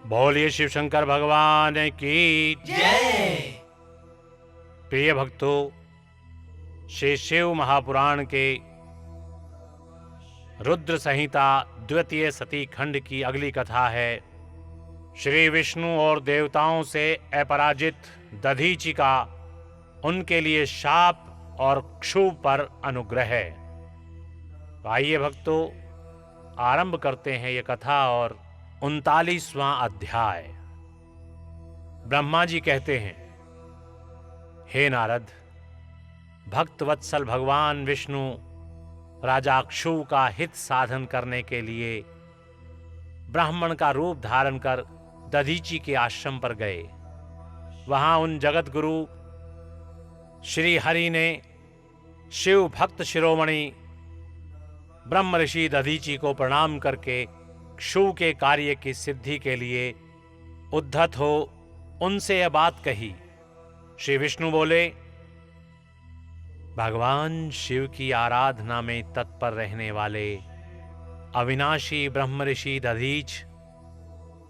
बोलिए शिव शंकर भगवान की जय। प्रिय भक्तों, श्री शिव महापुराण के रुद्र संहिता द्वितीय सती खंड की अगली कथा है श्री विष्णु और देवताओं से अपराजित दधीचि का उनके लिए शाप और क्षुभ पर अनुग्रह। आइए भक्तों, आरंभ करते हैं ये कथा और 39वां अध्याय। ब्रह्मा जी कहते हैं, हे नारद, भक्त वत्सल भगवान विष्णु राजा क्षुभ का हित साधन करने के लिए ब्राह्मण का रूप धारण कर दधीचि के आश्रम पर गए। वहां उन जगत गुरु श्री हरि ने शिव भक्त शिरोमणि ब्रह्म ऋषि दधीचि को प्रणाम करके क्षुभ के कार्य की सिद्धि के लिए उद्धत हो उनसे यह बात कही। श्री विष्णु बोले, भगवान शिव की आराधना में तत्पर रहने वाले अविनाशी ब्रह्म ऋषि दधीच,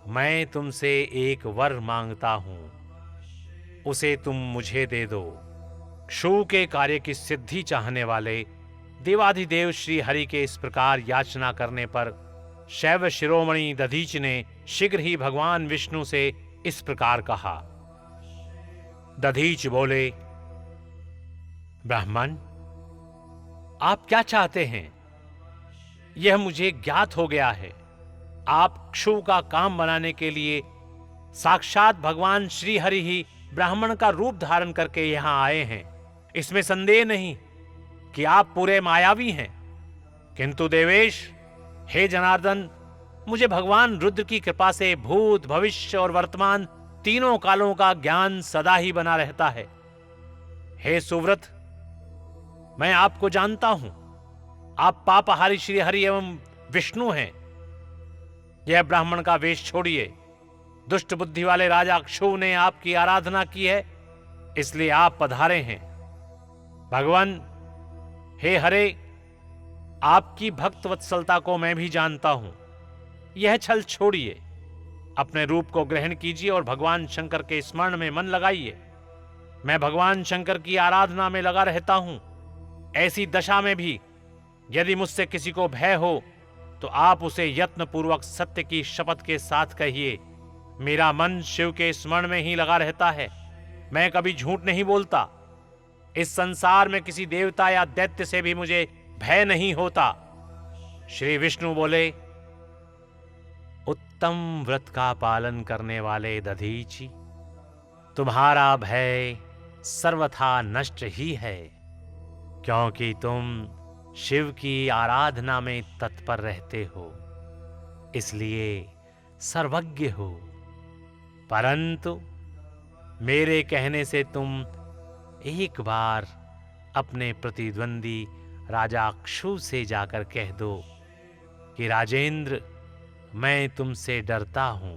मैं तुमसे एक वर मांगता हूं, उसे तुम मुझे दे दो। क्षुभ के कार्य की सिद्धि चाहने वाले देवाधिदेव श्री हरि के इस प्रकार याचना करने पर शैव शिरोमणि दधीच ने शीघ्र ही भगवान विष्णु से इस प्रकार कहा। दधीच बोले, ब्राह्मण, आप क्या चाहते हैं? यह मुझे ज्ञात हो गया है। आप क्षुभ का काम बनाने के लिए साक्षात भगवान श्री हरि ही ब्राह्मण का रूप धारण करके यहां आए हैं। इसमें संदेह नहीं कि आप पूरे मायावी हैं। किंतु देवेश, हे जनार्दन, मुझे भगवान रुद्र की कृपा से भूत, भविष्य और वर्तमान तीनों कालों का ज्ञान सदा ही बना रहता है। हे सुव्रत, मैं आपको जानता हूं। आप पापहारी श्री हरि एवं विष्णु हैं। यह ब्राह्मण का वेश छोड़िए। दुष्ट बुद्धि वाले राजा क्षुभ ने आपकी आराधना की है, इसलिए आप पधारे हैं। भगवान, हे हरे, आपकी भक्त वत्सलता को मैं भी जानता हूं। यह छल छोड़िए, अपने रूप को ग्रहण कीजिए और भगवान शंकर के स्मरण में मन लगाइए। मैं भगवान शंकर की आराधना में लगा रहता हूं। ऐसी दशा में भी यदि मुझसे किसी को भय हो तो आप उसे यत्न पूर्वक सत्य की शपथ के साथ कहिए। मेरा मन शिव के स्मरण में ही लगा रहता है। मैं कभी झूठ नहीं बोलता। इस संसार में किसी देवता या दैत्य से भी मुझे भय नहीं होता। श्री विष्णु बोले, उत्तम व्रत का पालन करने वाले दधीचि, तुम्हारा भय सर्वथा नष्ट ही है, क्योंकि तुम शिव की आराधना में तत्पर रहते हो, इसलिए सर्वज्ञ हो। परंतु मेरे कहने से तुम एक बार अपने प्रतिद्वंदी राजा क्षुभ से जाकर कह दो कि राजेंद्र, मैं तुमसे डरता हूं।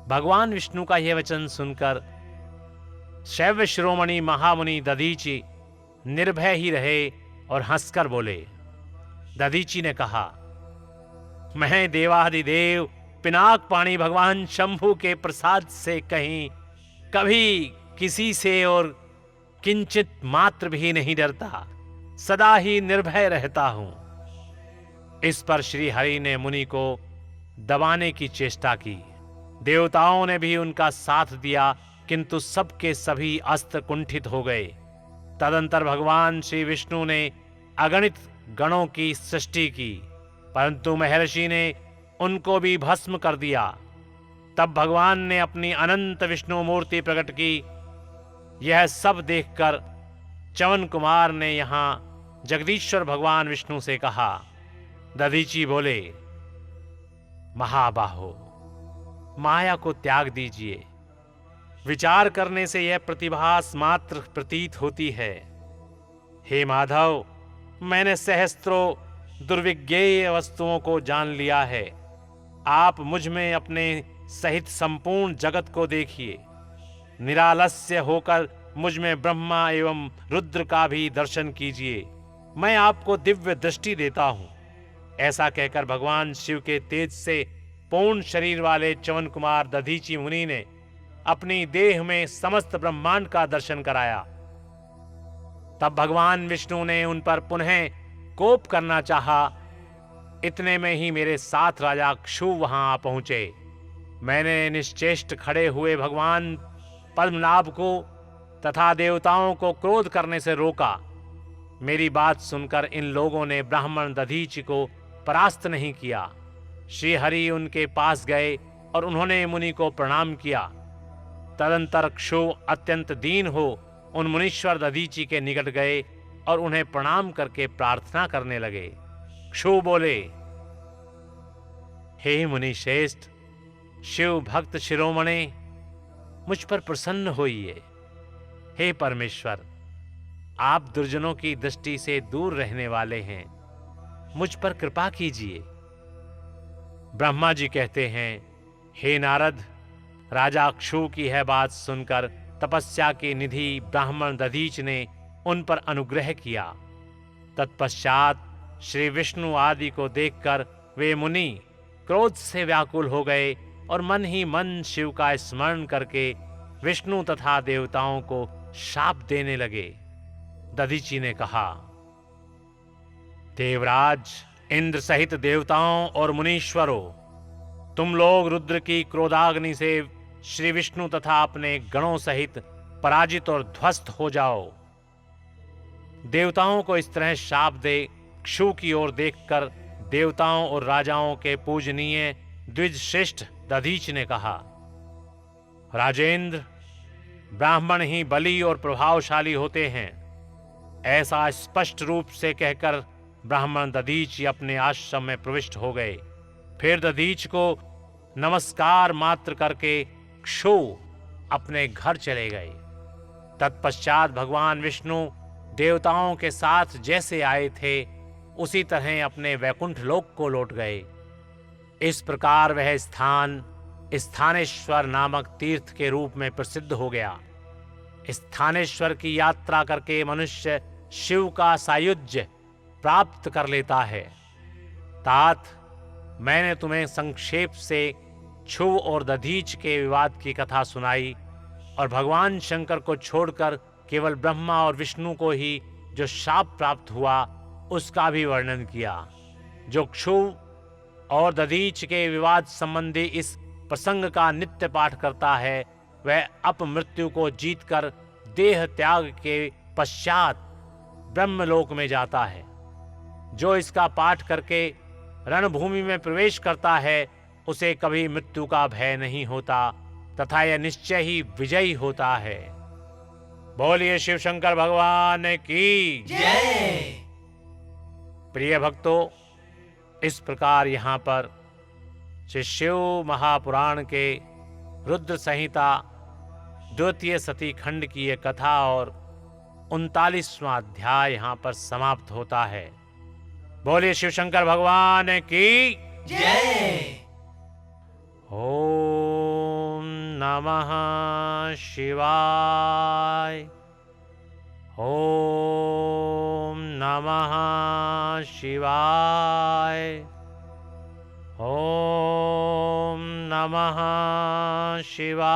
भगवान विष्णु का यह वचन सुनकर शैव शिरोमणि महामुनि दधीचि निर्भय ही रहे और हंसकर बोले। दधीचि ने कहा, मैं देवाधिदेव पिनाक पाणी भगवान शंभु के प्रसाद से कहीं कभी किसी से और किंचित मात्र भी नहीं डरता, सदा ही निर्भय रहता हूं। इस पर श्री हरि ने मुनि को दबाने की चेष्टा की। देवताओं ने भी उनका साथ दिया, किंतु सबके सभी अस्त्र कुंठित हो गए। तदंतर भगवान श्री विष्णु ने अगणित गणों की सृष्टि की, परंतु महर्षि ने उनको भी भस्म कर दिया। तब भगवान ने अपनी अनंत विष्णु मूर्ति प्रकट की। यह सब देखकर च्यवन कुमार ने यहां जगदीश्वर भगवान विष्णु से कहा। दधीचि बोले, महाबाहो, माया को त्याग दीजिए। विचार करने से यह प्रतिभास मात्र प्रतीत होती है। हे माधव, मैंने सहस्त्रों दुर्विज्ञेय वस्तुओं को जान लिया है। आप मुझ में अपने सहित संपूर्ण जगत को देखिए। निरालस्य होकर मुझ में ब्रह्मा एवं रुद्र का भी दर्शन कीजिए। मैं आपको दिव्य दृष्टि देता हूं। ऐसा कहकर भगवान शिव के तेज से पूर्ण शरीर वाले च्यवन कुमार दधीचि मुनि ने अपनी देह में समस्त ब्रह्मांड का दर्शन कराया। तब भगवान विष्णु ने उन पर पुनः कोप करना चाहा। इतने में ही मेरे साथ राजा क्षु वहां आ पहुंचे। मैंने निश्चेष्ट खड़े हुए भगवान पद्मनाभ को तथा देवताओं को क्रोध करने से रोका। मेरी बात सुनकर इन लोगों ने ब्राह्मण दधीचि को परास्त नहीं किया। श्री हरि उनके पास गए और उन्होंने मुनि को प्रणाम किया। तदंतर क्षु अत्यंत दीन हो उन मुनीश्वर दधीचि के निकट गए और उन्हें प्रणाम करके प्रार्थना करने लगे। क्षु बोले, हे मुनि श्रेष्ठ, शिव भक्त शिरोमणे, मुझ पर प्रसन्न होइए। हे परमेश्वर, आप दुर्जनों की दृष्टि से दूर रहने वाले हैं, मुझ पर कृपा कीजिए। ब्रह्मा जी कहते हैं, हे नारद, राजा क्षु की यह बात सुनकर तपस्या की निधि ब्राह्मण दधीच ने उन पर अनुग्रह किया। तत्पश्चात श्री विष्णु आदि को देखकर वे मुनि क्रोध से व्याकुल हो गए और मन ही मन शिव का स्मरण करके विष्णु तथा देवताओं को शाप देने लगे। दधीचि ने कहा, देवराज, इंद्र सहित देवताओं और मुनीश्वरों, तुम लोग रुद्र की क्रोधाग्नि से श्री विष्णु तथा अपने गणों सहित पराजित और ध्वस्त हो जाओ। देवताओं को इस तरह शाप दे क्षु की ओर देखकर देवताओं और राजाओं के पूजनीय द्विज श्रेष्ठ दधीच ने कहा, राजेंद्र, ब्राह्मण ही बली और प्रभावशाली होते हैं। ऐसा स्पष्ट रूप से कहकर ब्राह्मण दधीच अपने आश्रम में प्रविष्ट हो गए। फिर दधीच को नमस्कार मात्र करके क्षु अपने घर चले गए। तत्पश्चात भगवान विष्णु देवताओं के साथ जैसे आए थे उसी तरह अपने वैकुंठ लोक को लौट गए। इस प्रकार वह स्थान स्थानेश्वर नामक तीर्थ के रूप में प्रसिद्ध हो गया। स्थानेश्वर की यात्रा करके मनुष्य शिव का सायुज्य प्राप्त कर लेता है। तात, मैंने तुम्हें संक्षेप से क्षु और दधीच के विवाद की कथा सुनाई और भगवान शंकर को छोड़कर केवल ब्रह्मा और विष्णु को ही जो शाप प्राप्त हुआ उसका भी वर्णन किया। जो क्षु और दधीच के विवाद संबंधी इस प्रसंग का नित्य पाठ करता है वह अपमृत्यु को जीतकर देह त्याग के पश्चात ब्रह्मलोक में जाता है। जो इसका पाठ करके रणभूमि में प्रवेश करता है उसे कभी मृत्यु का भय नहीं होता तथा यह निश्चय ही विजयी होता है। बोलिए शिव शंकर भगवान की जय। प्रिय भक्तों, इस प्रकार यहाँ पर श्री शिव महापुराण के रुद्र संहिता द्वितीय सती खंड की ये कथा और 39वां अध्याय यहाँ पर समाप्त होता है। बोलिए शिव शंकर भगवान की जय। ओम नमः शिवाय। ओम नमः शिवाय। ओम नमः शिवाय।